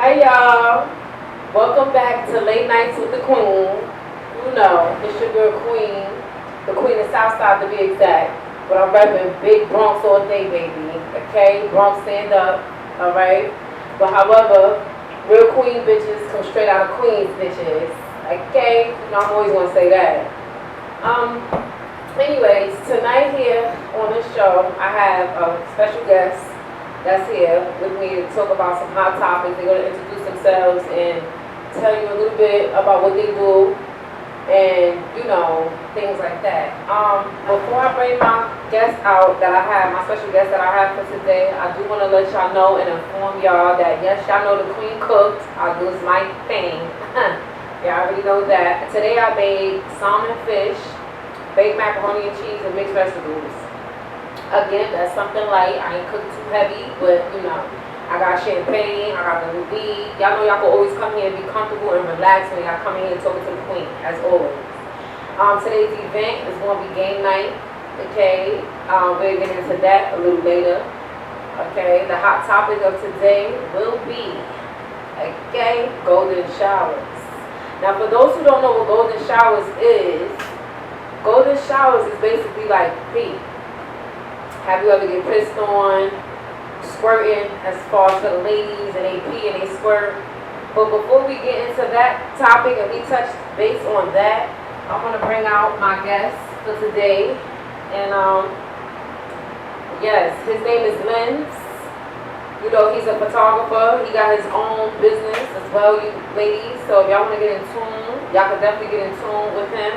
Hey y'all, welcome back to Late Nights with the Queen. You know, it's your girl Queen, the Queen of Southside to be exact. But I'm repping Big Bronx all day, baby. Okay, Bronx stand up, alright? But however, real Queen bitches come straight out of Queens bitches. Okay, you know I'm always gonna say that. Um, anyways, tonight here on the show, I have a special guest that's here with me to talk about some hot topics. They're going to introduce themselves and tell you a little bit about what they do and, you know, things like that. Before I bring my guest out that I have, my special guest that I have for today, I do want to let y'all know and inform y'all that, yes, y'all know the Queen cooked. I do my thing. Y'all already know that. Today I made salmon fish, baked macaroni and cheese, and mixed vegetables. Again, that's something light. I ain't cooked too heavy, but you know, I got champagne, I got the weed. Y'all know y'all can always come here and be comfortable and relax when y'all come in here and talking to the Queen, as always. Today's event is going to be game night. Okay, we'll get into that a little later. Okay, the hot topic of today will be, okay, golden showers. Now, for those who don't know what golden showers is basically like pee. Have you ever get pissed on, squirting as far as for the ladies and they pee and they squirt? But before we get into that topic and we touch base on that, I want to bring out my guest for today. And yes, his name is Lens. You know, he's a photographer. He got his own business as well, you ladies. So if y'all want to get in tune, y'all can definitely get in tune with him.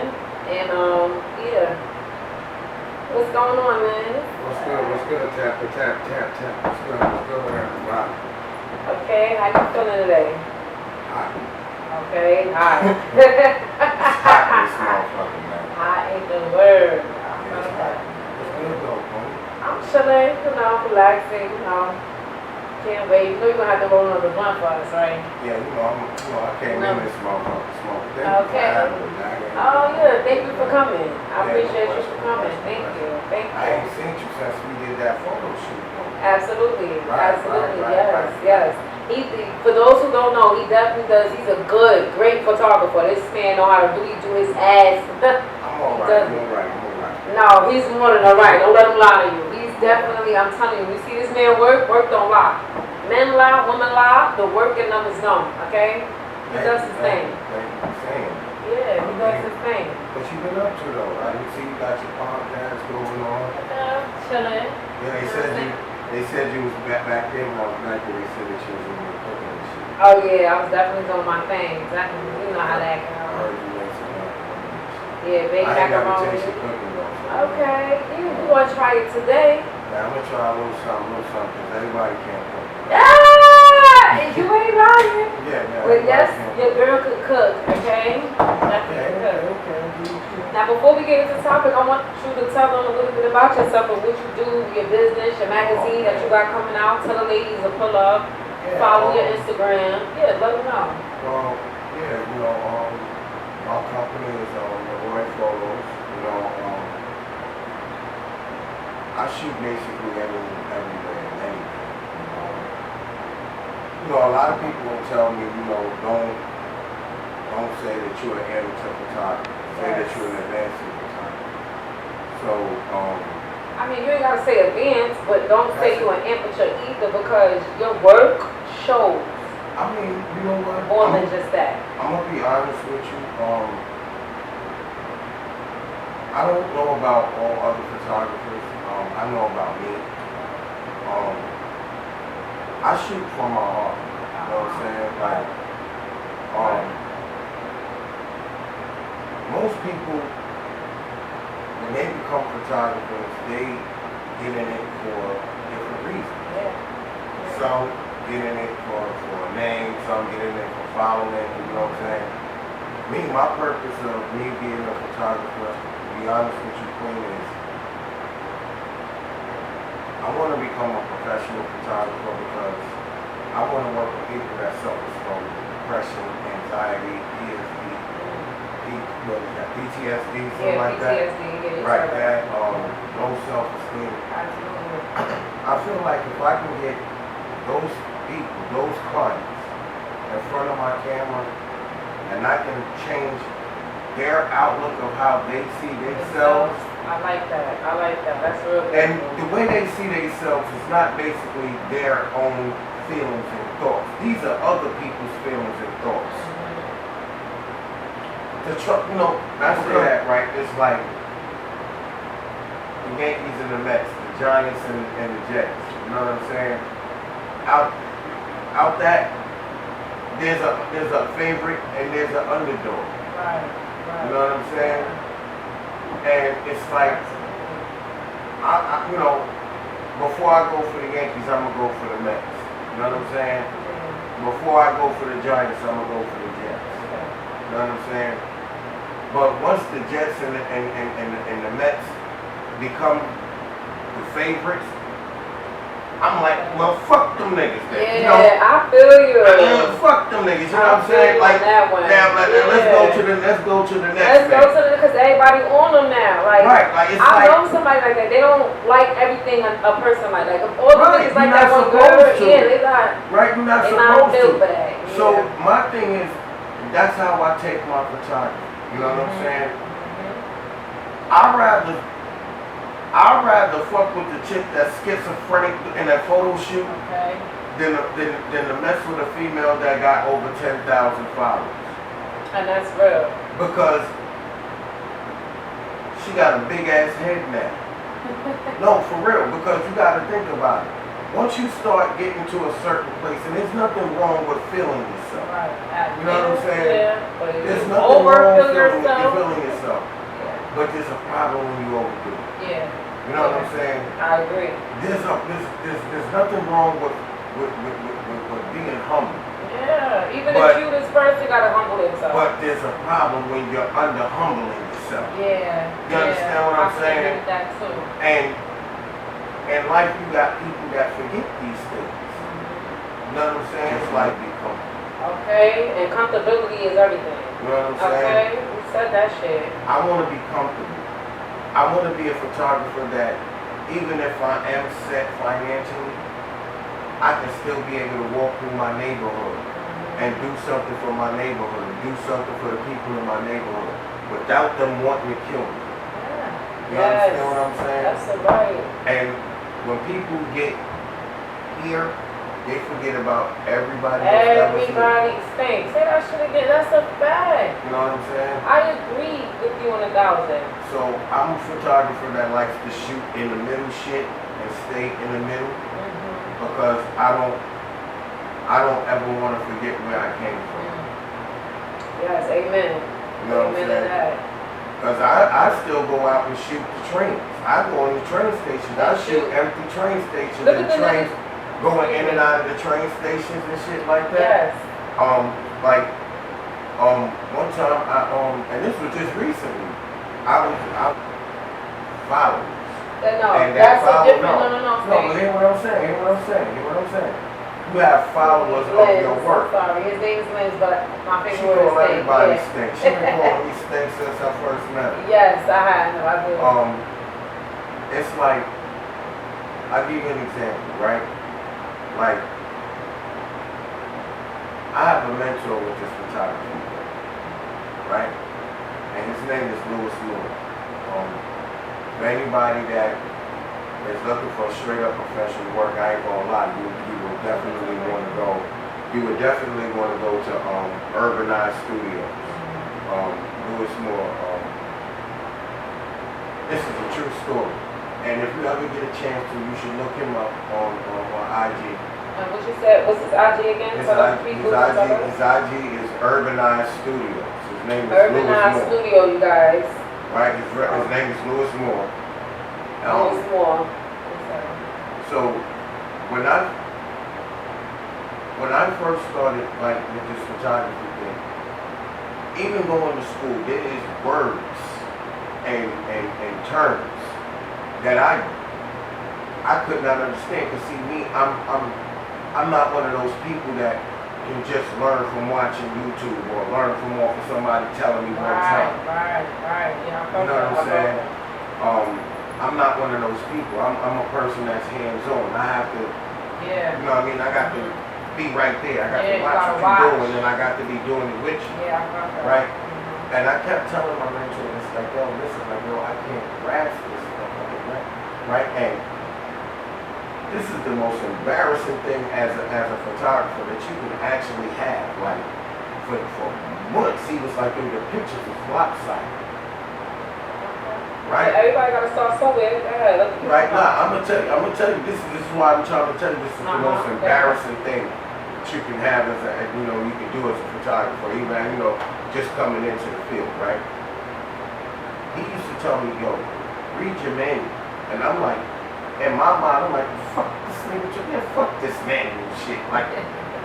And yeah. What's going on, man? What's good? Tap. What's good, everybody? Okay, how you feeling today? Hot. Okay, hot. It's hot in this motherfucker, man. Hot ain't the word. It's hot. What's good, though, homie? I'm chilling, you know, relaxing, you know. Can't wait. You know you're going to have to roll another blunt for us, right? Yeah, I came in this motherfucker smoking. Okay. Oh, yeah, thank you for coming. I appreciate you for coming. Thank you. I ain't seen you since we did that photo shoot. Absolutely. Right, Yes. For those who don't know, he definitely does. He's a great photographer. This man know how to do his ass. I'm all right. No, he's more than all right. Don't let him lie to you. He's definitely, I'm telling you, you see this man work don't lie. Men lie, women lie, the work in them is known, okay? He does his thing. Yeah, he does his thing. What you been up to, though? I see you got your podcast going on. Chilling. Yeah, they said you was back there last night, but they said that you was in there cooking and shit. Oh, yeah, I was definitely doing my thing. Exactly. You know how that I goes. heard you made some macaroni. Yeah, baked I ain't never macaroni. tasted cooking, though. So Okay, you want to try it today? yeah, I'm going to try a little something, because everybody can't cook. You ain't lying. Yeah. But yes, your girl could cook, okay? Okay. Now, before we get into the topic, I want you to tell them a little bit about yourself and what you do, your business, your magazine that you got coming out. Tell the ladies to pull up, follow your Instagram. Yeah, let them know. Well, yeah, our company is Roy Photos. I shoot basically everywhere and anything. A lot of people will tell me, don't say that you're an amateur photographer. Say that you're an advanced photographer. So, I mean, you ain't gotta say advanced, but don't say you're an amateur either because your work shows. I mean, you know what? More than just that. I'm gonna be honest with you. I don't know about all other photographers. I know about me. I shoot from my heart. You know what I'm saying? Like, most people, when they become photographers, they get in it for different reasons. Yeah. Some get in it for a name, some get in it for following, you know what I'm saying? Me, my purpose of me being a photographer, to be honest with you, Queen, is I want to become a professional photographer because I want to work with people that suffer from depression, anxiety, PTSD, something like that. PTSD, right, that, low self-esteem. Absolutely. I feel like if I can get those people, those clients, in front of my camera and I can change their outlook of how they see themselves. I like that. I like that. That's real good. And the way they see themselves is not basically their own feelings and thoughts. These are other people's feelings and thoughts. The truck, you know, I say that, right? It's like the Yankees and the Mets, the Giants and the Jets. You know what I'm saying? Out that, there's a favorite and there's an underdog. Right. You know what I'm saying? And it's like, you know, before I go for the Yankees, I'm gonna go for the Mets. You know what I'm saying? Before I go for the Giants, I'm gonna go for the Jets. You know what I'm saying? But once the Jets and the Mets become the favorites, I'm like, well, fuck them niggas then. Yeah, you know? I feel you. Fuck them niggas. You know what I'm saying? Like, that one. now, let's go to the next. Let's go to the, because everybody on them now. Like, right, like it's I like, know somebody like that. They don't like everything a person like. Like, if all the right, niggas like you're that not one girl, supposed to. yeah, they not. Right, you're not They supposed not built to. for that. So my thing is, that's how I take my photography. You know what I'm saying? I'd rather fuck with the chick that's schizophrenic in that photo shoot than to mess with a female that got over 10,000 followers. And that's real. Because she got a big ass head now. No, for real, because you gotta think about it. Once you start getting to a certain place, and there's nothing wrong with feeling yourself. Right. You know what I'm saying? Yeah, but There's nothing wrong with yourself. feeling yourself. But there's a problem when you overdo it. Yeah. You know what I'm saying? I agree. There's nothing wrong with being humble. Yeah, even the cutest person gotta humble themselves. But there's a problem when you're under humbling yourself. Yeah. You understand what I'm saying? I agree with that too. And in life you got people that forget these things. You know what I'm saying? It's like be comfortable. Okay, and comfortability is everything. You know what I'm saying? Okay, we said that shit. I want to be comfortable. I want to be a photographer that even if I am set financially, I can still be able to walk through my neighborhood and do something for my neighborhood, do something for the people in my neighborhood without them wanting to kill me. Yeah. You understand what I'm saying? That's right. And when people get here, they forget about everybody else that was here. Everybody stinks. Say that shit again. That's a fact. You know what I'm saying? I agree with you on 1,000. So I'm a photographer that likes to shoot in the middle shit and stay in the middle because I don't ever want to forget where I came from. Yes, amen. You know what I'm Amen to saying? that. Because I still go out and shoot the trains. I go on the train stations. I shoot empty train stations and trains going in and out of the train stations and shit like that. Yes. One time and this was just recently, I followed. No, and that's a different, No, hear what I'm saying. You have followers of your work. Sorry, his name's Lynn, but my She favorite word called is everybody stink. stink. She been calling me stink since I first met her. Yes, I do. It's like, I'll give you an example, right? Like, I have a mentor with this photography, right? And his name is Louis Moore. For anybody that is looking for straight up professional work, I ain't gonna lie, you would definitely want to go. You would definitely want to go to Urbanized Studios. Louis Moore. This is a true story. And if you ever get a chance to, you should look him up on IG. What you said, what's his IG again? His IG is Urbanized Studios. His name is Louis Moore. Urbanized Studio, you guys. Right, his name is Louis Moore. Louis Moore. So when I first started like with this photography thing, even going to school, there is words and terms that I could not understand. Cause see me, I'm not one of those people that can just learn from watching YouTube or learn from off of somebody telling me one time. Right. Yeah, you know what I'm saying? I'm not one of those people. I'm a person that's hands-on. I have to, you know what I mean? I got to be right there. I got Yeah, to you watch gotta what you're watch. doing, and I got to be doing it with you. Yeah, I got that. Right? And I kept telling my mentor, it's like, yo, listen, like, yo, I can't grasp this stuff. Right? And this is the most embarrassing thing as a photographer that you can actually have. Like, for months, he was like, yo, the pictures is lopsided. Right? Yeah, everybody gotta start somewhere. Right now, I'm gonna tell you, this is why I'm trying to tell you, this is the most embarrassing thing that you can have as a, you know, you can do as a photographer, even, you know, just coming into the field, right? He used to tell me, yo, read your manual. And I'm like, in my mind, I'm like, fuck this nigga, yeah, fuck this manual shit. Like,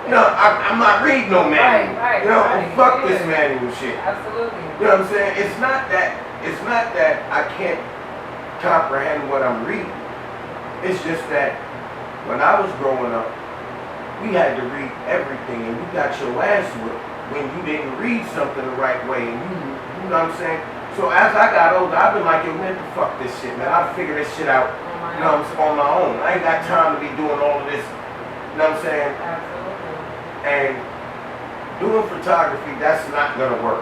you know, I'm not reading no manual. Right, you know, right, fuck this manual shit. Absolutely. You know what I'm saying? It's not that I can't comprehend what I'm reading. It's just that when I was growing up, we had to read everything, and you got your ass whipped when you didn't read something the right way, and you know what I'm saying? So as I got older, I've been like, yo, man, fuck this shit, man. I'll figure this shit out, you know what I'm saying, on my own. I ain't got time to be doing all of this, you know what I'm saying? Absolutely. And doing photography, that's not gonna work.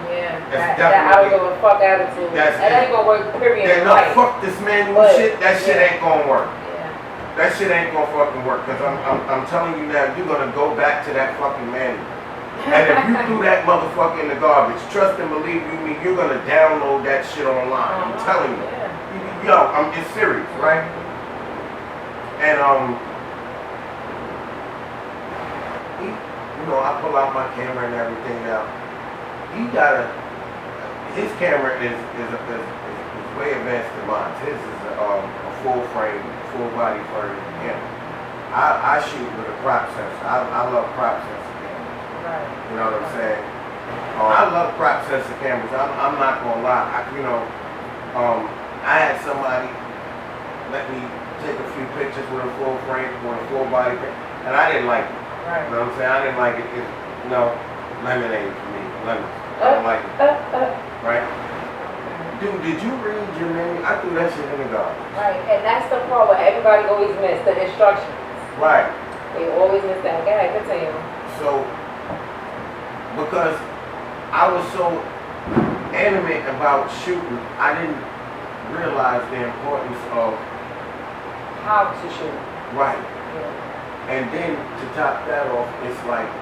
Yeah, That's that I was gonna fuck attitude. That ain't gonna work, period. Yeah, no, fuck this manual shit, that shit ain't gonna work. Yeah. That shit ain't gonna fucking work, cause I'm telling you now, you're gonna go back to that fucking manual. And if you threw that motherfucker in the garbage, trust and believe you me, you're gonna download that shit online. I'm telling you. Yo, it's serious, right? And you know, I pull out my camera and everything now. His camera is way advanced than mine. His is a full frame, full body frame camera. I shoot with a crop sensor. I love crop sensor cameras. Right. You know what I'm saying? I love crop sensor cameras. I'm not gonna lie. I had somebody let me take a few pictures with a full frame, with a full body camera, and I didn't like it. Right. You know what I'm saying? I didn't like it. Lemonade for me. Lemon. I don't like it. Right? Dude, did you read your manual? I threw that shit in the garbage. Right, and that's the part where everybody always miss, the instructions. Right. They always miss that. Go ahead, continue. So, because I was so animate about shooting, I didn't realize the importance of how to shoot. Right. Yeah. And then to top that off, it's like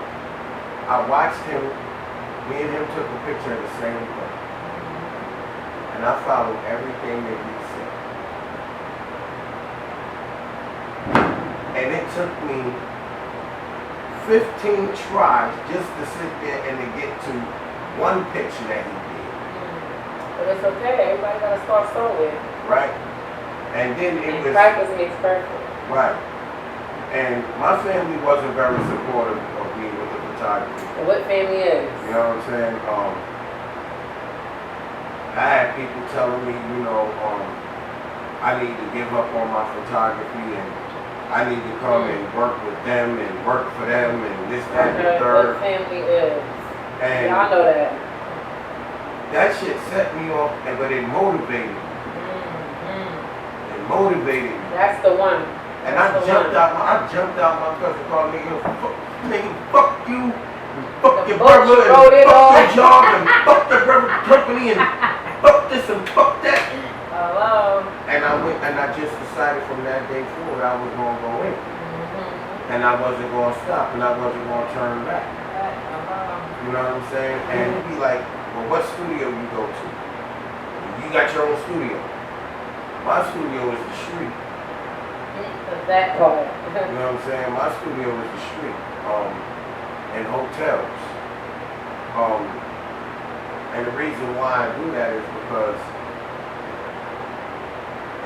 I watched him, me and him took a picture of the same thing. And I followed everything that he said. And it took me 15 tries just to sit there and to get to one picture that he did. But it's okay, everybody gotta start somewhere. Right? And then it was... practice makes perfect. Right. And my family wasn't very supportive of me with the photography. What family is? You know what I'm saying? I had people telling me, you know, I need to give up on my photography and I need to come and work with them and work for them and this, that, and the third. What family is? And y'all know that. That shit set me off, but it motivated me. It motivated me. That's the one. And I jumped out my cousin called me, nigga, fuck you, fuck your brother, and fuck your job, and fuck your brother company, and fuck this and fuck that. Hello. And I went and I just decided from that day forward I was gonna go in. And I wasn't gonna stop and I wasn't gonna turn back. You know what I'm saying? And he'd be like, well, what studio you go to? You got your own studio. My studio is the street. That part. You know what I'm saying? My studio is the street. In hotels. And the reason why I do that is because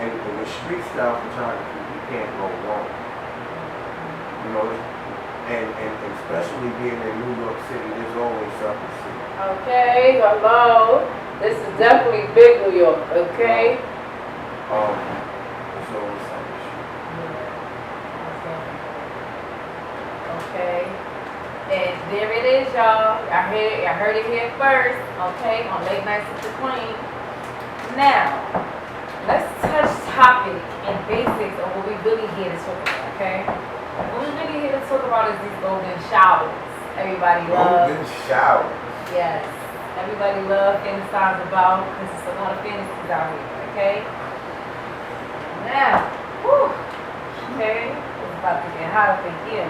in the street style photography, you can't go wrong. You know, and especially being in New York City, there's always something to see. Okay, hello. This is definitely big New York, okay? There's always something to shoot. Okay. And there it is, y'all. I heard it here first, okay? On Late Nights with the Queen. Now, let's touch topic and basics of what we really here to talk about, okay? What we really here to talk about is these golden showers. Everybody loves. Golden shower. Yes. Everybody loves fantasize about because it's a lot of fantasies out here, okay? Now, whew, okay, it's about to get hot up in here.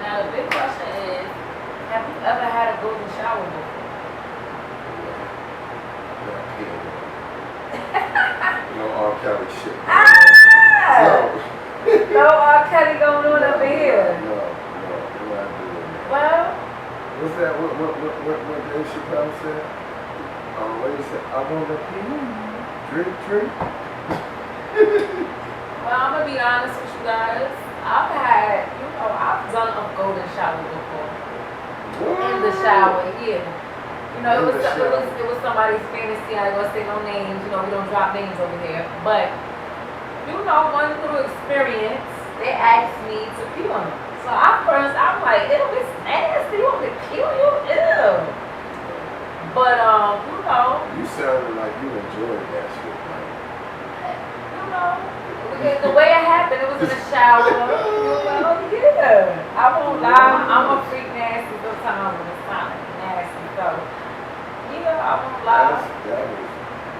Now the big question is, have you ever had a golden shower before? No R. Kelly shit. No R. Kelly going on up in here. No, we're not doing that. Well, What's that? What Dave Chappelle said? What he said? I want to drink. well, I'm gonna be honest with you guys. I've done a golden shower before. What? In the shower, yeah. It In was the shower. it was somebody's fantasy. I ain't gonna say no names. We don't drop names over here. But one little experience, they asked me to pee on them. So I'm like, ew, it's nasty. You want me to pee on you? Ew. But You sounded like you enjoyed that shit, man. The way it happened, it was in the shower. Yeah. I won't lie. I'm a freak nasty sometimes when it's kind of nasty. So, I won't lie. That was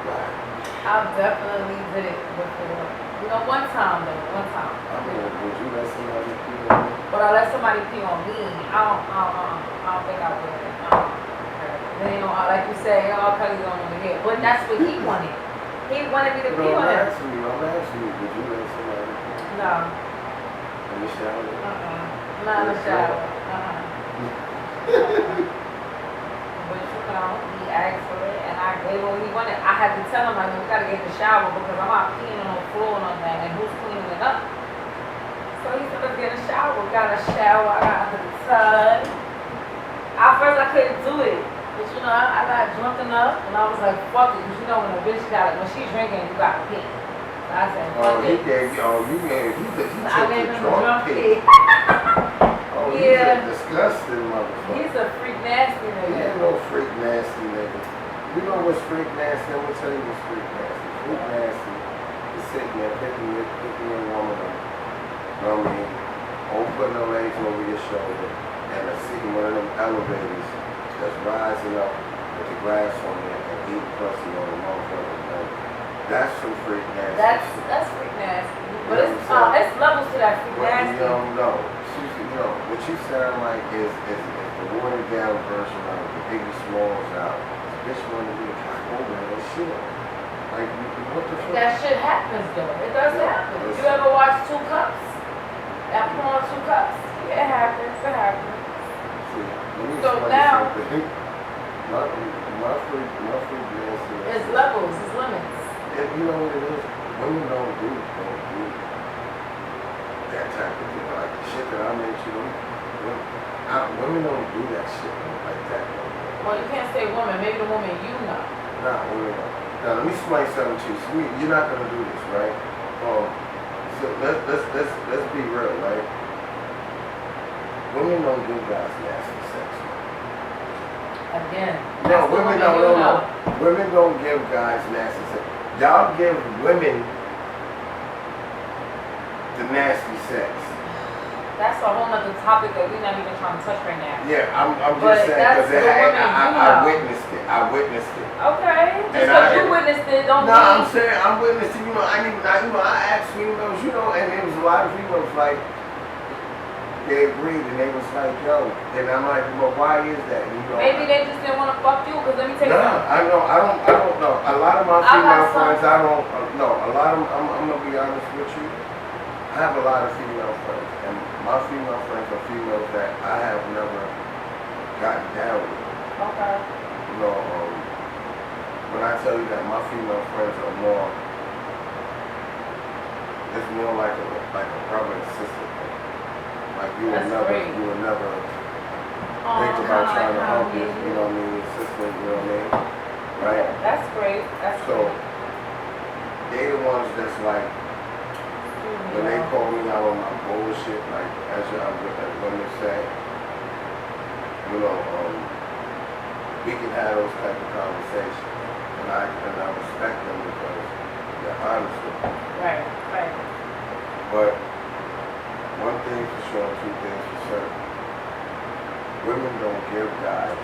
black. I've definitely did it before. One time though. I mean, would you let somebody pee on you? But I let somebody pee on me. I don't think I would. Then like you said, all Kelly's on over here. But that's what he wanted. He wanted me to pee on him. I'm asking you, would you let somebody pee? No. In the shower? Not in the shower. But he asked for it and I gave him what he wanted. I had to tell him, like, we gotta get in the shower because I'm not peeing on the floor and all that, and who's cleaning it up? So he said, let's get in the shower. Got a shower, I got into the tub. At first I couldn't do it. But I got drunk enough and I was like, fuck it, because when a bitch when she's drinking, you gotta pee. So I said, fuck it. He took the drunk pee. He's a disgusting motherfucker. He's a freak nasty nigga. He ain't no freak nasty nigga. You know what's freak nasty? I'm gonna tell you what's freak nasty. Freak nasty is sitting there picking your woman up. Putting her legs over your shoulder and sitting one of them elevators that's rising up with the glass on it and eating pussy on the motherfucking thing. That's some freak nasty. That's freak nasty. But it's levels to that freak nasty. You don't know. What you sound like is the watered down version of the Biggie Smalls album. This one to be a cock over and shit. Like, what the fuck? That shit happens though. It does happen. You ever watch Two Cups? That porn, Two Cups? Yeah, it happens. It happens. See, so now, my freak nasty. It's levels, it's limits. You know what it is? Women don't do that type of thing. Like the shit that I'm into, women don't do that shit like that. Well, you can't say woman. Maybe the woman you know. Nah, women don't. Now let me explain something to you. So you're not gonna do this, right? So let's be real, right? Women don't give guys nasty sex. Again. No, women don't. Women don't give guys nasty sex. Y'all give women the nasty sex. That's a whole nother topic that we're not even trying to touch right now. Yeah, I'm just saying because I witnessed it. Okay. Just because you witnessed it, don't mean. No, I'm saying I'm witnessing. I asked females, and there was a lot of females like they agreed, and they was like, yo, and I'm like, well, why is that? Maybe they just didn't want to fuck you. Because let me tell you something. I don't know. A lot of my female friends, I don't know. A lot of them, I'm gonna be honest with you. I have a lot of female friends, and my female friends are females that I have never gotten down with. Okay. When I tell you that my female friends are more, it's more like a brother and sister thing. Like you would never think about trying to help your, your sister, right? That's great. So they the ones that's like, when they call me out on my bullshit, like as women say, we can have those type of conversations, and I respect them because they're honest with me. Right. But one thing for sure, two things for certain. Women don't give guys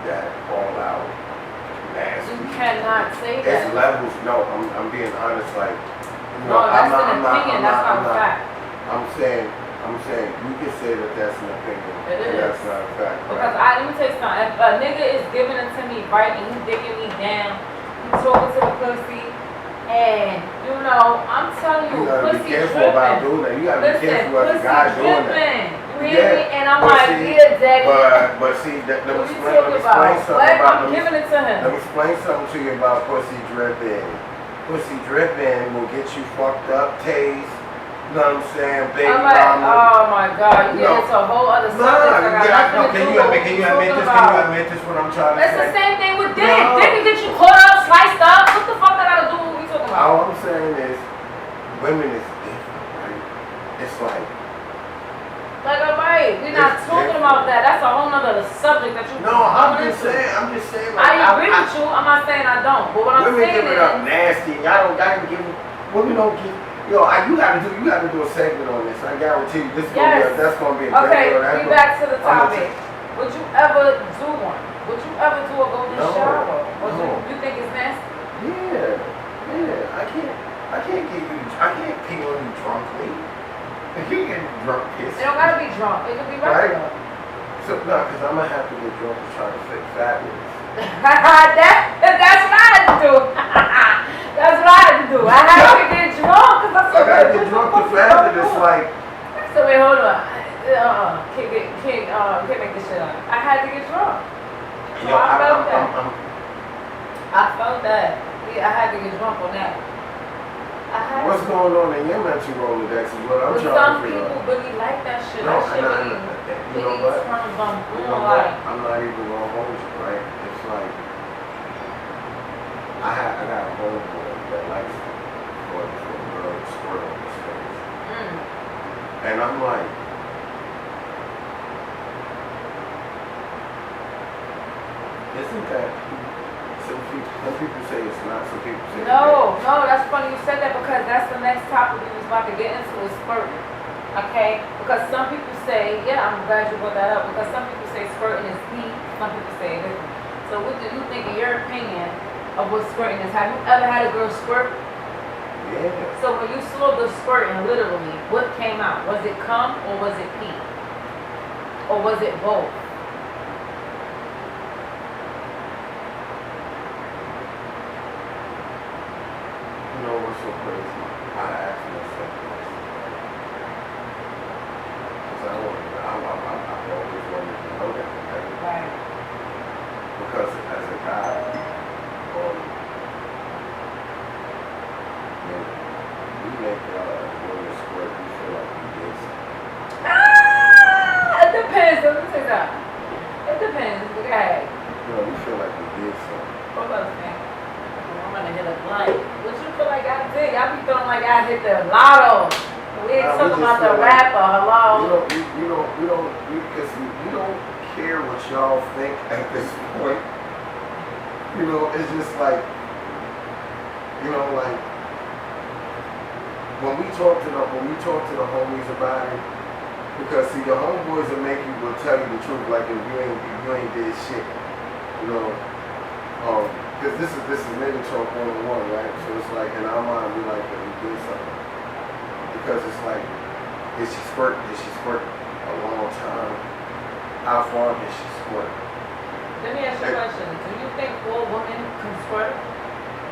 that all out nasty. You cannot say that. It's levels. No, I'm being honest. Like, no, that's an opinion. That's not a fact. I'm saying you can say that that's an opinion. It is. That's not a fact. Because let me tell you something. If a nigga is giving it to me right and he's digging me down, he's talking to the pussy, and you know, I'm telling you, you gotta pussy be careful dripping. about doing that. You gotta be careful as a guy doing that. You hear me? And I'm like, see, yeah, daddy. But see, let me explain something I'm giving it to him. Let me explain something to you about pussy dripping. Pussy dripping will get you fucked up, tased. You know what I'm saying? Baby I'm like, mama. oh my God, you get into a whole other subject. Can you admit this? What I'm trying to say? It's the same thing with dick. Dick can get you cut up, sliced up. What the fuck I gotta do? What we talking about? All I'm saying is, women is different, right? It's like, alright, we're not talking about that. That's a whole nother subject that you. No, I'm just saying. Like, I agree with you. I'm not saying I don't. But what I'm saying is, women give it up nasty. Y'all don't give. Women don't give. Yo, you gotta do a segment on this. I guarantee you, that's gonna be a okay. We back to the topic. Would you ever do one? Would you ever do a golden shower? You think it's nasty? Yeah. I can't pee on you drunkly. You get drunk piss. It don't gotta be drunk. It could be regular. Right? So no, because I'm gonna have to get drunk to try to fix fabulous. That's what I had to do. That's what I had to do. I had to get drunk because I gotta get drunk to fabulous. Like. So wait, hold on. Can't make this shit up. I had to get drunk. So Yo, I felt that. I felt that. Yeah, I had to get drunk on that. What's going on in your mental Rolodex is what I'm trying to figure out. Some people really like that shit. No, that shit really, you know what? turns them You know what? I'm not even gonna hold you, right? It's like I got a homeboy that likes for a girl to squirt on his face. And I'm like, isn't that some people say it's not, some people say no, that's funny you said that because that's the next topic we was about to get into is squirting. Okay? Because some people say, yeah, I'm glad you brought that up, because some people say squirting is heat, some people say it isn't. So what do you think in your opinion of what squirting is? Have you ever had a girl squirt? Yeah. So when you saw the squirting, literally, what came out? Was it cum or was it pee? Or was it both? You know what's so crazy? I asked myself this. Because I've always wanted to know that, right? Because as a guy, you make women squirt, you feel like you did something. It depends. Let me say that. It depends. Okay. You feel like you did something. Hold on a second. I'm gonna hit a blunt. What you feel like I did? I be feeling like I hit the lotto. We ain't talking about the rapper. Hello. You don't care what y'all think at this point. You know, it's just like, like when we talk to the homies about it, because see, the homeboys will tell you the truth, like if you ain't did shit, because this is nigga talk 101, right? So it's like in our mind we like that we did something, because it's like, did she squirt a long time? How far did she squirt? Let me ask you a question. Do you think all women can squirt?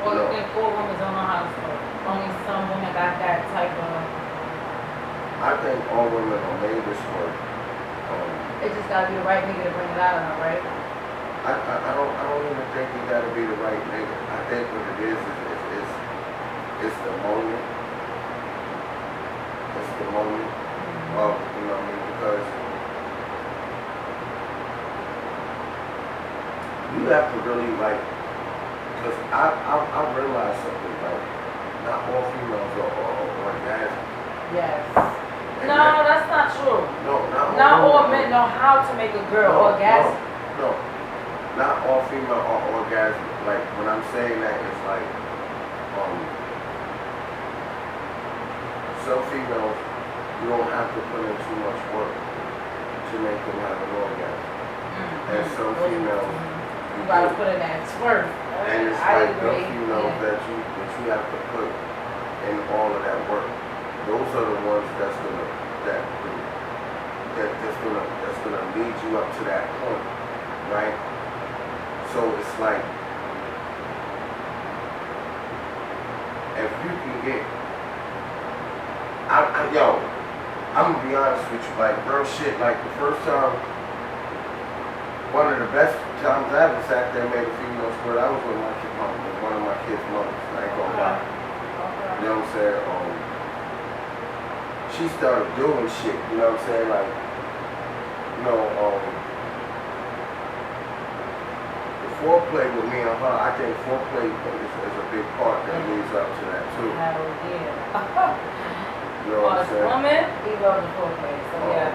Or do you think all women don't know how to squirt? Only some women got that type of... I think all women are made to squirt. It just gotta be the right nigga to bring it out of her, right? I don't even think you gotta be the right nigga. I think what it is it's the moment. It's the moment of, because you have to really because I realized something, not all females are orgasmic. Yes. No, that's not true. No, not all men know how to make a girl orgasm. No, not all females are orgasmic. Like when I'm saying that, it's like some females You don't have to put in too much work to make them have an orgasm. And some females, you gotta put in that squirt. and it's like the females that you have to put in all of that work. Those are the ones that's gonna lead you up to that point, right? So it's like, if you can get, yo, I'm gonna be honest with you, like real shit, like the first time, one of the best times I ever sat there and made a female squirt, I was with my kid mom, with one of my kids' mothers, I ain't gonna lie. You know what I'm saying? She started doing shit, you know what I'm saying? Like, you know, the foreplay with me and her, I think foreplay is a big part that leads up to that too. Hell yeah. You know what I'm saying? Woman, we love the foreplay, so yes.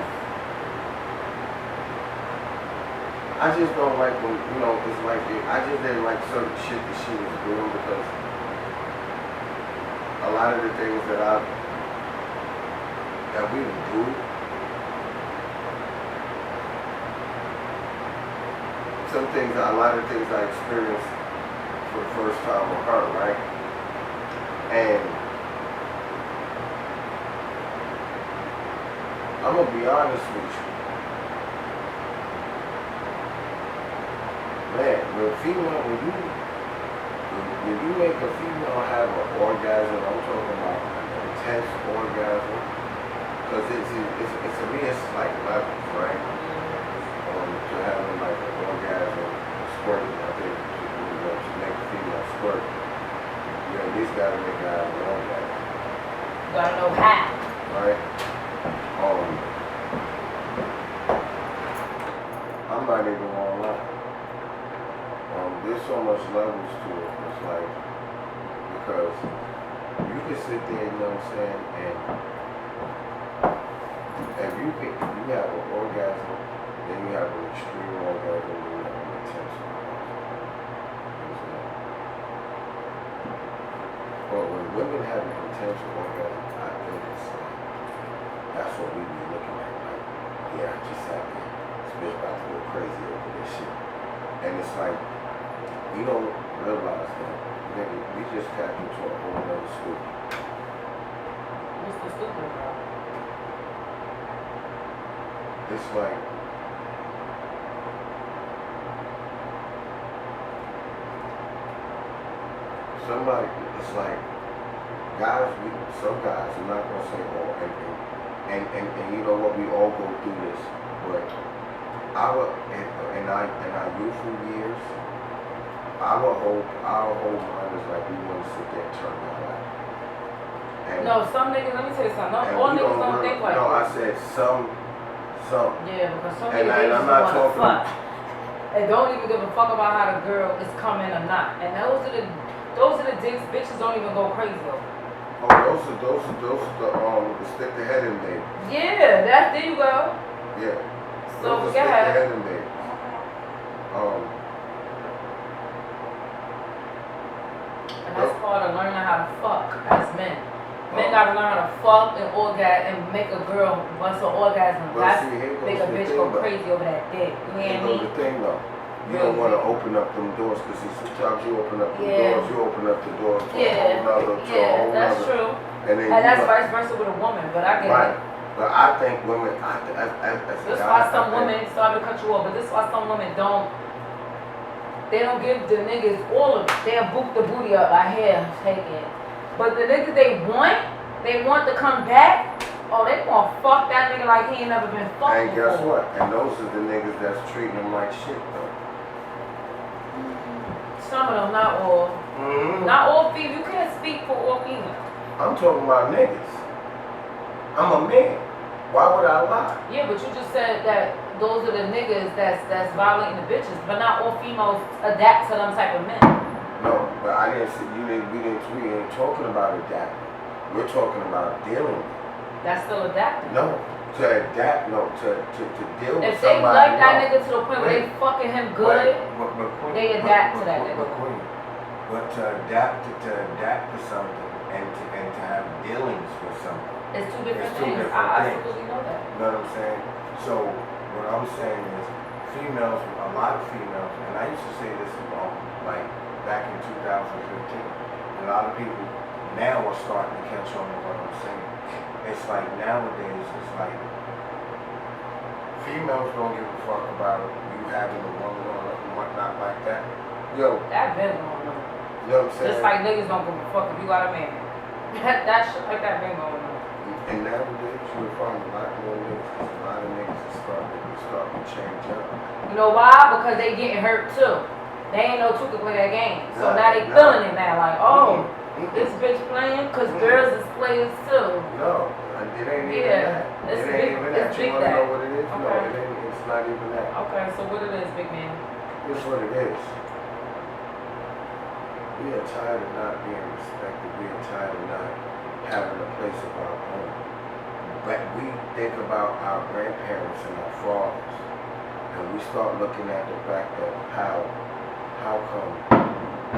I just don't like when, you know, it's like, I just didn't like certain shit that she was doing because a lot of the things that we would do, a lot of things I experienced for the first time with her, right? And I'm gonna be honest with you. Man, when you make a female have an orgasm, I'm talking about an intense orgasm, because to me it's like levels, right? To having like an orgasm, squirting, I think, to make a female squirt, you at least gotta make her have an orgasm. You gotta know how. Right? I'm not even gonna lie. There's so much levels to it. It's like, because you can sit there, you know what I'm saying, and if you have an orgasm, then you have an extreme orgasm, and you have an intense orgasm. But when women have an intense orgasm, I think it's like, that's what we be looking at, like, yeah, I just had this bitch about to go crazy over this shit. And it's like, we don't realize that, nigga, we just tapped into a whole nother stupid. What's the stupid about? It's like, somebody, it's like, some guys, I'm not gonna say all, and you know what, we all go through this, but in our youthful years, our whole mind is like we want to sit there and turn that out. No, some niggas, let me tell you something, all niggas don't think like that. No, I said some. Yeah, because some niggas I'm not talking. Fuck. And don't even give a fuck about how the girl is coming or not. And those are the dicks bitches don't even go crazy over. Oh, those are the stick the head in baby. Yeah, there you go. Yeah. So those go ahead. Stick the head in baby. And that's part of learning how to fuck as men. Men gotta learn how to fuck and orgasm and make a girl once an orgasm. That's make a bitch go crazy over that dick. You hear me? The thing though. You don't want to open up them doors because sometimes you open up the doors, you open up the doors to a whole nother, that's true. And that's vice versa with a woman, but I get it. But I think women, this is why some women, sorry to cut you off, but this is why some women don't give the niggas all of it. They'll book the booty up, like here, take it. But the niggas they want to come back, oh, they gonna fuck that nigga like he ain't never been fucked And guess before. what? And those are the niggas that's treating them like shit though. Some of them, not all. Not all females. You can't speak for all females. I'm talking about niggas. I'm a man. Why would I lie? Yeah, but you just said that those are the niggas that's violating the bitches, but not all females adapt to them type of men. No, but I didn't see we ain't talking about adapting. We're talking about dealing with it. That's still adapting. No. To adapt, no, to deal with somebody. If they like that nigga to the point where they fucking him good, they adapt to that nigga. But to adapt to something and to have dealings with something. It's two different It's two things. different I things. absolutely know that. You know what I'm saying? So what I'm saying is females, a lot of females, and I used to say this about like back in 2015. A lot of people now are starting to catch on to what I'm saying. It's like nowadays, it's like females don't give a fuck about you having a woman or whatnot like that. Yo, That been going on. you know what I'm saying? Just like niggas don't give a fuck if you got a man. That shit like that been going on. And nowadays, you'll find a lot more niggas, a lot of niggas are starting to change up. You know why? Because they getting hurt too. They ain't no two can play that game. So now they feeling it now. Like, oh, this bitch playing? Because girls is players too. No, it ain't even that. It's It big, ain't even that. it's You big wanna that. know what it is? No, Okay. it ain't, it's not even that. Okay, so what it is, big man? It's what it is. We are tired of not being respected. We are tired of not having a place of our own. But we think about our grandparents and our fathers, and we start looking at the fact that how come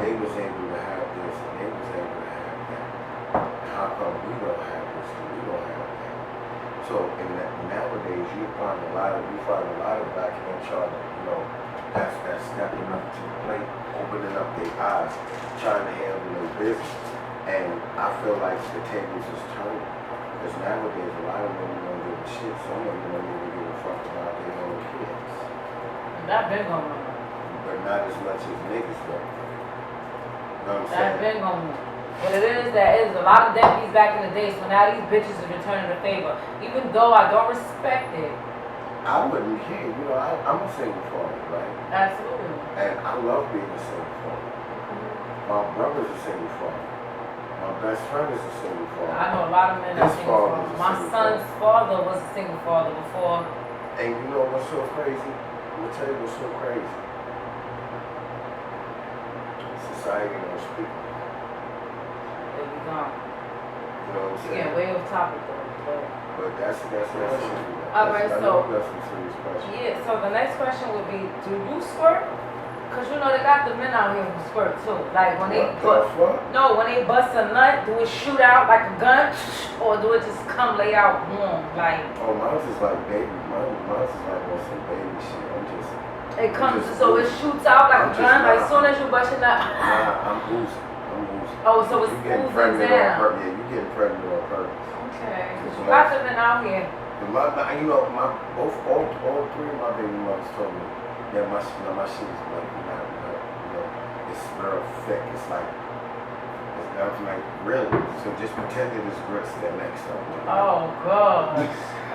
they was able to have this and they was able to have that, and how come we don't have this and we don't have that. So in that, nowadays you find a lot of black men trying to, that's stepping up to the plate, opening up their eyes, trying to handle their business. And I feel like the tables is turning. Because nowadays a lot of women don't give a shit. Some women don't even give a fuck about their own kids. That been going on. But not as much as niggas though. You know what I'm That saying? been going on. What it is, that is a lot of deadbeats back in the day, so now these bitches are returning the favor. Even though I don't respect it. I wouldn't care. I'm a single father, right? Absolutely. And I love being a single father. My brother's a single father. My best friend is a single father. I know a lot of men that are His single father's fathers. a My single son's father was a single father before. And you know what's so crazy? I'm gonna tell you what's so crazy. Society don't speak. There we go. You know what I'm We're saying? getting way off topic though. But that's Alright, so- that's some serious question. Yeah, so the next question would be, do you squirt? Cause you know they got the men out here who squirt too. Like when they What the fuck? no, when they bust a nut, do it shoot out like a gun, or do it just come lay out warm? Like Oh, mine's is like baby. Mine's is like on some baby shit. it comes, just so it shoots out like I'm a just gun. Like not- as soon as you bust your nut. I'm oozing. Oh, so it's You getting oozing pregnant on down. purpose. Yeah, you getting pregnant on purpose. Okay, cause you got the men out here. All three of my baby mothers told me that my shit is like, it's real thick. It's like, I'm like, really? So just pretend it is grits that next time. Oh god.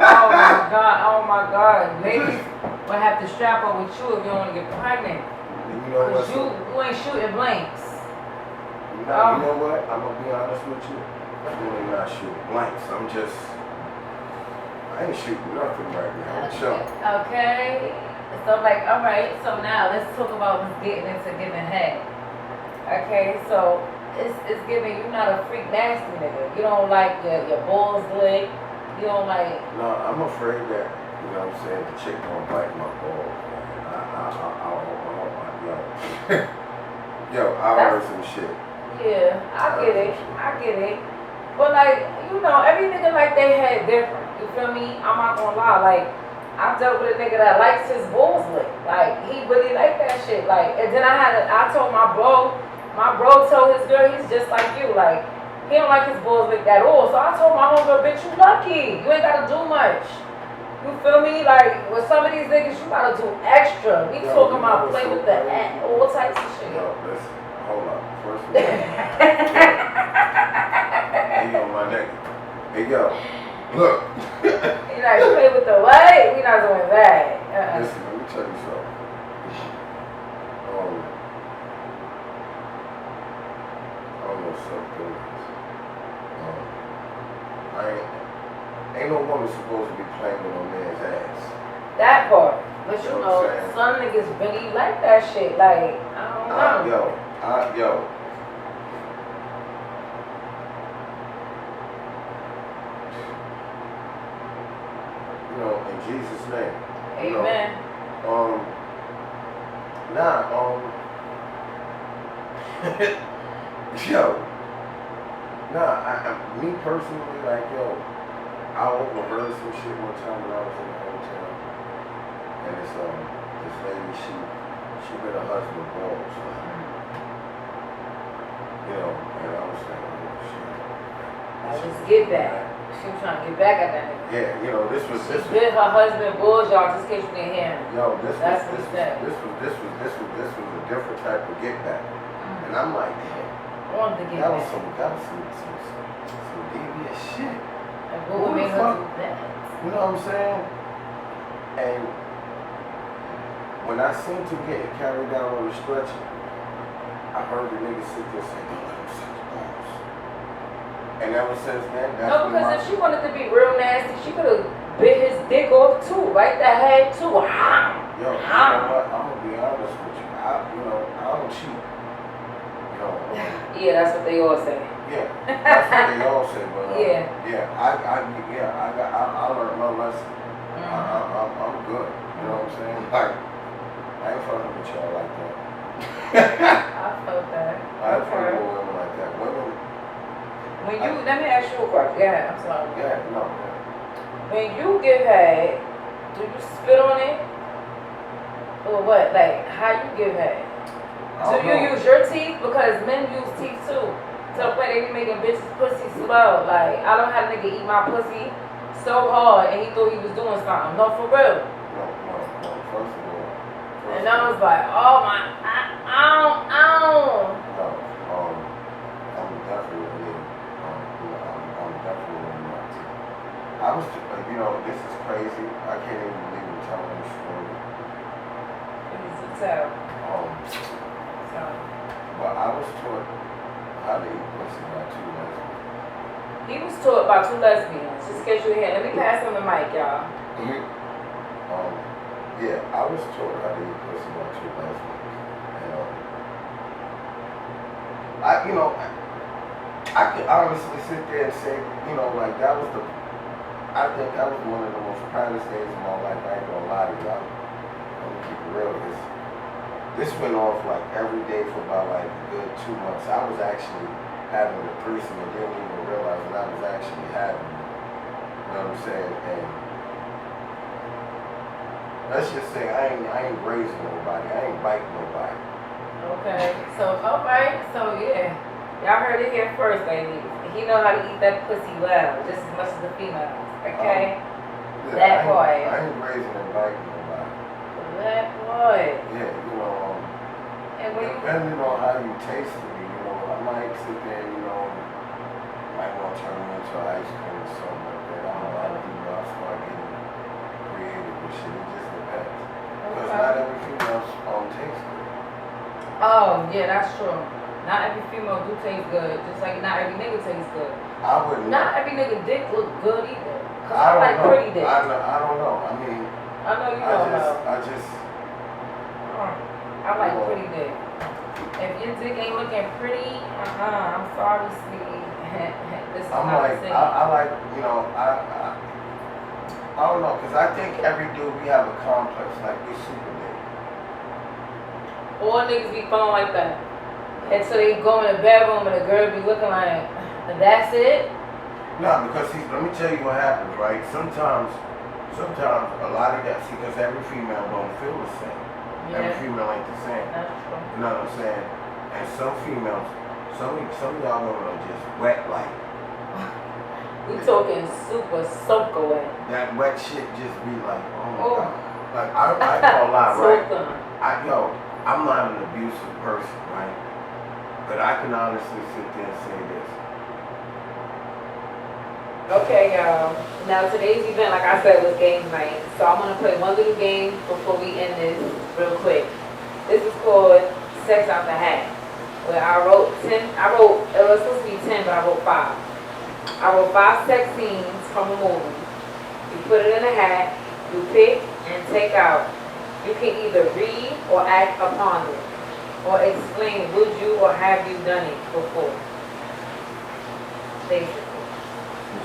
Oh my god. Oh my god. Ladies will have to strap up with you if you don't want to get pregnant. And you know Cause what? you ain't shooting blanks. You know what? I'm gonna be honest with you. I'm really not shooting blanks. I ain't shooting nothing right now. I'm chilling. Okay. So like, alright, so now let's talk about what's getting into giving head. Okay, so it's giving you not a freak nasty nigga. You don't like your balls licked. You don't like. No, I'm afraid that, the chick gonna bite my balls. Yo, I heard some shit. Yeah, I get it. But like, every nigga like they head different. You feel me? I'm not gonna lie. Like, I dealt with a nigga that likes his balls licked. Like, he really liked that shit. Like, and then I told my bro told his girl he's just like you. Like, he don't like his balls licked at all. So I told my homegirl, bitch, you lucky. You ain't gotta do much. You feel me? Like, with some of these niggas, you gotta do extra. We talking about play with the all types of shit. Yo, listen, hold up. First of all, hey, yo, my nigga. Hey, yo, look. You like, play with the what? We not doing that. Listen, let me tell you something. I don't know something. Ain't no woman supposed to be playing with no man's ass. That part. But You know what I'm saying? some niggas really like that shit. Like, I don't know. Yo. In Jesus' name. Amen. Me personally, like, I overheard some shit one time when I was in the hotel, and this lady, she been her husband balls, you know, and I was like, oh shit. I just get back. She was trying to get back at that nigga. Yeah, you know, this was. Bit her husband bulls, y'all, just in case you didn't hear him. Yo, this was a different type of get back, and I'm like, damn. I wanted to get That back. was some devious shit. Like, what would make her do that? You know what I'm saying? And when I seen him getting carried down on the stretcher, I heard the nigga sit there say, don't let him suck the balls. And ever since then, that's No, because if she wanted to be real nasty, she could have bit his dick off too, right? The head too. Yo, you know what? I'm gonna be honest with you. I don't cheat. Yeah, that's what they all say. Yeah, that's what they all say. But I learned my lesson. I'm good. You know what I'm saying? Like, I ain't fucking with y'all like that. I felt that. I ain't fucking with women like that. Women. Let me ask you a question. Yeah, I'm sorry. Yeah, no. When you get head, do you spit on it? Or what? Like, how you give head? Do you use your teeth? Because men use teeth too. To the point they be making bitches pussy slow. Like, I don't have a nigga eat my pussy so hard and he thought he was doing something. No, for real. No, first of all. And I was like, oh my, ow. No, I'm definitely not. I was, you know, this is crazy. I can't even believe I'm telling this story. It was to tell. But I was taught how to eat pussy by 2 lesbians. He was taught by 2 lesbians. Just in case you're here. Let me pass him the mic, y'all. Yeah, I was taught how to eat pussy by 2 lesbians. And I could honestly sit there and say, you know, like I think that was one of the most proudest days of my life. I ain't gonna lie to you. I'm gonna keep it real. This went off like every day for about like a good 2 months. I was actually having a threesome and didn't even realize that I was actually having it. You know what I'm saying? And let's just say I ain't grazing nobody. I ain't biting nobody. Okay. So, alright. So, yeah. Y'all heard it here first, ladies. He know how to eat that pussy well, just as much as the females. Okay? That boy. I ain't grazing and biting nobody. That boy. Yeah, you know, and depending on how you taste it, you know, I might sit there, you know, might want to turn me into ice cream or something like that. I don't know, you know, I start getting creative with shit. It just depends. Because not every female tastes good. Oh, yeah, that's true. Not every female do taste good, just like not every nigga tastes good. I wouldn't. Not every nigga dick look good either. Cause I like know. pretty dick. I don't know. I mean, I know you don't know. I like pretty dick. If your dick ain't looking pretty, I'm sorry, sweetie. This is I'm not like, the same. I like, you know, I don't know, because I think every dude we have a complex, like we super dick. All niggas be feeling like that. And so they go in the bedroom and the girl be looking like, that's it? No, because let me tell you what happens, right? Sometimes a lot of that, see, because every female don't feel the same. Yeah. Every female ain't the same. That's true. You know what I'm saying? And some females, some of y'all women are just wet like. We talking super soaker wet. That wet shit just be like, oh my God. Like, I ain't gonna lie, right? I'm not an abusive person, right? But I can honestly sit there and say this. Okay, y'all. Now today's event, like I said, was game night. So I'm gonna play one little game before we end this real quick. This is called Sex Out the Hat. Where I wrote 10, it was supposed to be 10, but I wrote 5. I wrote 5 sex scenes from a movie. You put it in a hat, you pick and take out. You can either read or act upon it, or explain would you or have you done it before. Basically.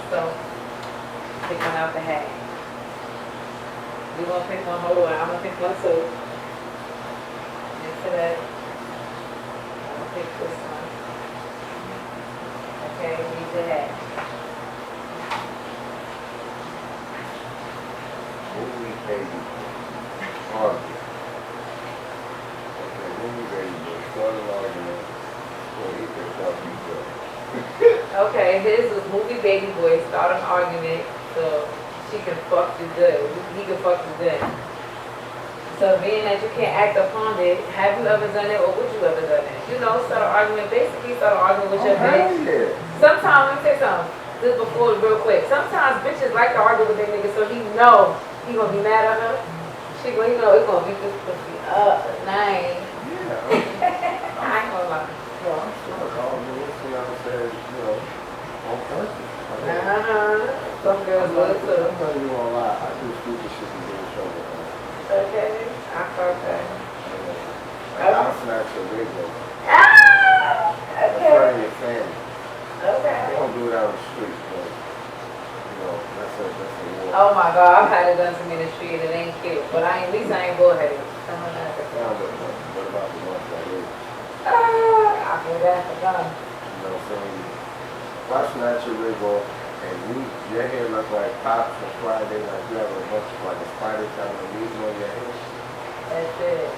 So, pick one out the hat. You want to pick one? Hold on, I'm going to pick one too. Next to that, I'm going to pick this one. Okay, read the hat. Okay, his was movie baby boy start an argument so she can fuck you good. He can fuck you good. So being that you can't act upon it, have you ever done it or would you ever done it? You know, start an argument, basically start an argument with your bitch. Yeah. Sometimes, let me say something, this before real quick. Sometimes bitches like to argue with their nigga so he know he gonna be mad at her. She gonna, you know, it's gonna beat this pussy up tonight. Yeah. I ain't gonna lie. Well, I'm sure it's all good. You know what I'm saying? You know, on purpose. Some girls would too. I'm not even gonna lie. I do stupid shit to get in trouble. Okay, I felt that. Like, I'll snatch your wig though. Ah! In front of your family. Okay. They don't do it out on the street, but, you know, that's a war. Oh my God, I've had it done to me in the street and it ain't cute. But at least I ain't bullheaded. Now, what about the ones that is? I feel that for them. You know what I'm saying? If I snatch your wig off and your hair look like Pops on Friday, like you have a bunch of like a spider trying to leave on your hair. That's it.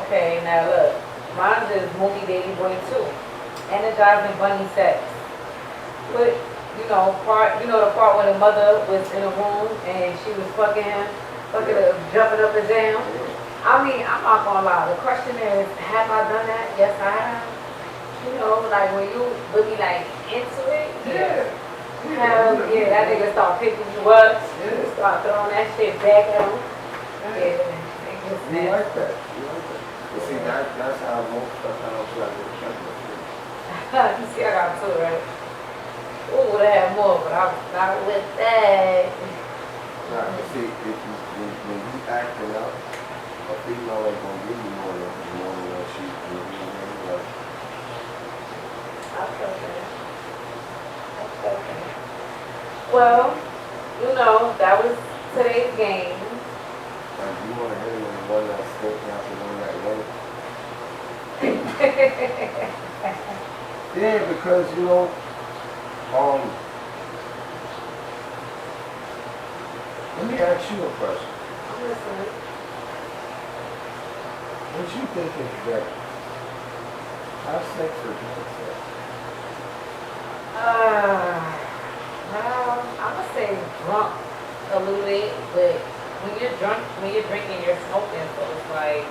Okay, now look. Mine is movie Baby Boy 2. Energizing bunny sex. But, you know, the part where the mother was in a room and she was fucking him, jumping up and down. I mean, I'm not gonna lie. The question is, have I done that? Yes, I have. You know, like when you really like into it. Yeah. Hell yeah, that nigga start picking you up. Yeah. Start throwing that shit back at him. Yeah. You like that. You like that. But see, that's how most stuff I don't feel like it's pregnant. You see, I got two, right? Ooh, would have had more, but I was not with that. Nah, but see, if you, when you acting up, a female ain't gonna give you more than what she will give you anyway. I feel that. Well, you know, that was today's game. Like, you want to hit him in the one that's sticking out the one that went. Yeah, because, you know, let me ask you a question. I'm listening. What you think is better? Have sex or drink sex? Well, I'm gonna say drunk a little bit, but when you're drinking, you're smoking, so it's like,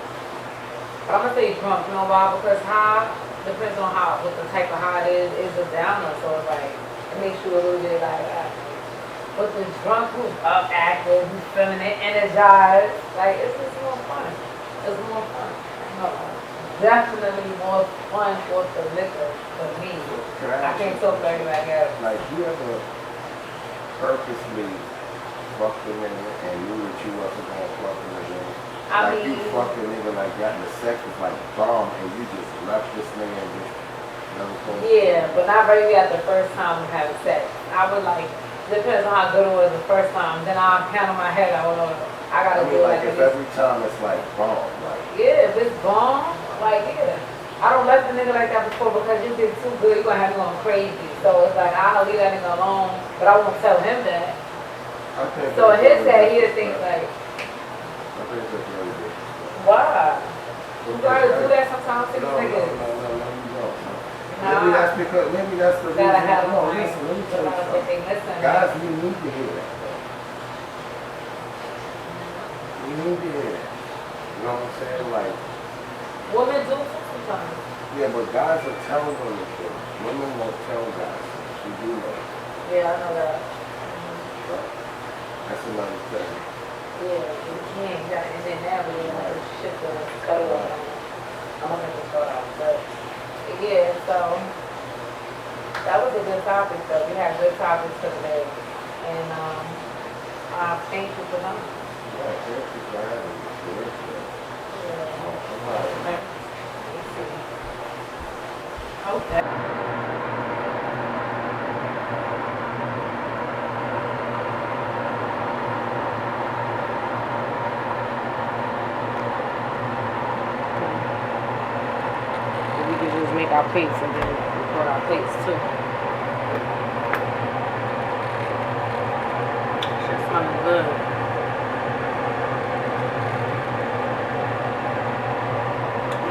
but I'm gonna say drunk, you know why? Because high depends on what the type of high it is a downer, so it's like, it makes you a little bit like, but the drunk who's up, active, who's feeling it, energized, like, it's just more fun. It's more fun. Definitely more fun for the liquor for me. I can't talk to everybody else. Like, you ever purposely fucked a nigga and knew that you wasn't gonna fuck him again? Like, you fucked a nigga like that and the sex was like bomb and you just left this nigga and just never told him. Yeah, but not really at the first time of having sex. I would like, depends on how good it was the first time. Then I'll count on my head, I don't know. I gotta do like if every time it's like bomb, like. Yeah, if it's bomb, like yeah. I don't let the nigga like that before because you did too good, you're gonna have me going crazy. So it's like I'll leave that nigga alone, but I won't tell him that. Okay. So his dad, he'll think like, I think that's really good. why? You gotta do that sometimes to these niggas. No. Maybe that's because, maybe that's the reason. No, listen, let me tell you something. Guys, we need to hear that. We need to hear that. You know what I'm saying? Like, women do too sometimes. yeah, but guys will tell women shit. Women won't tell guys. You do know. Yeah, I know that. Right? That's another thing. Yeah, you can't. You got and then now we have to shit to cut it off. I'm gonna make it short out. But yeah, so that was a good topic though. We had good topics for today. And thank you for coming. Yeah, thank you for having me. Okay. We can just make our plates and then record our plates too. Shit's smelling good.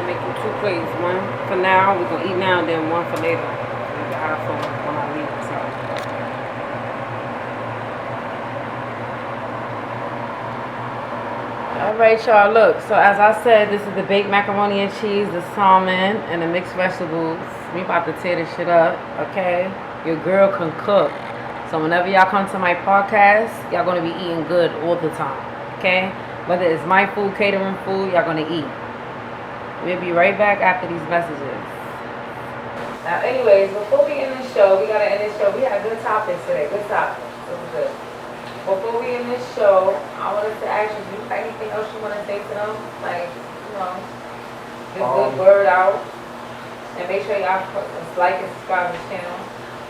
Make you 2 plates. One for now, we're gonna eat now, then one for later. We got our phone when I leave, so. Alright, y'all, look. So as I said, this is the baked macaroni and cheese, the salmon, and the mixed vegetables. We about to tear this shit up, okay? Your girl can cook. So whenever y'all come to my podcast, y'all gonna be eating good all the time, okay? Whether it's my food, catering food, y'all gonna eat. We'll be right back after these messages. Now, anyways, before we end this show, we gotta end this show. We had good topics today, good topics. This is good. Before we end this show, I wanted to ask you, do you have anything else you want to say to them? Like, you know, get a good word out. And make sure y'all like and subscribe to the channel.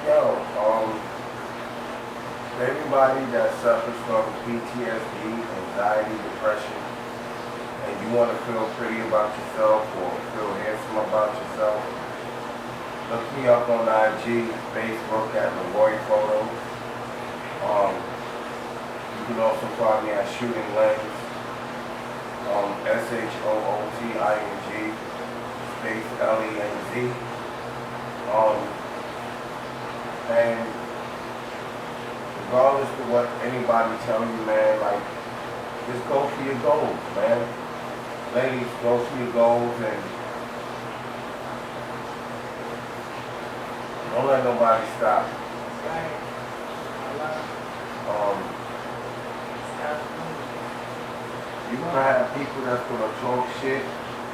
Yo, for everybody that suffers from PTSD, anxiety, depression, and you want to feel pretty about yourself or feel handsome about yourself, look me up on IG, Facebook at Leroy Photos. You can also find me at Shooting Lens, SHOOTING, space LENZ. And regardless of what anybody tell you, man, like, just go for your goals, man. Ladies, go for your goals and don't let nobody stop you. Right. You're gonna have people that's gonna talk shit,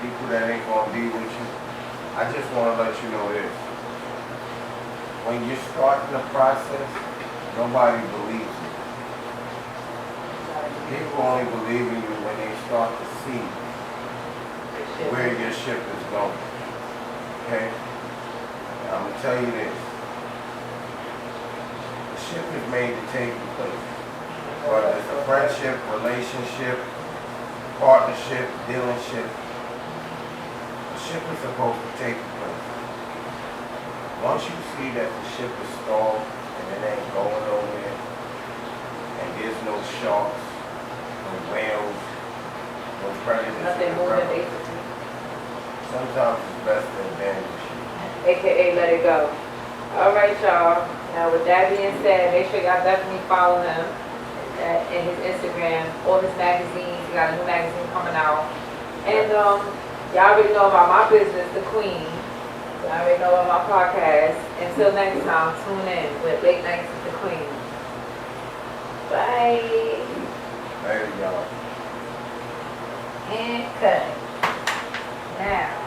people that ain't gonna be with you. I just wanna let you know this. When you're starting the process, nobody believes you. People only believe in you when they start to see where your ship is going. Okay? Now, I'm gonna tell you this. The ship is made to take you places. Whether it's a friendship, relationship, partnership, dealership, the ship is supposed to take you places. Once you see that the ship is stalled and it ain't going nowhere, and there's no sharks, no whales, no predators, Nothing moving, basically. sometimes it's best to abandon shit. AKA let it go. Alright, y'all. Now with that being said, make sure y'all definitely follow him in his Instagram, all his magazines. He got a new magazine coming out. And y'all already know about my business, The Queen. Y'all already know about my podcast. Until next time, tune in with Late Nights with The Queen. Bye. Later, y'all. And cut. Now.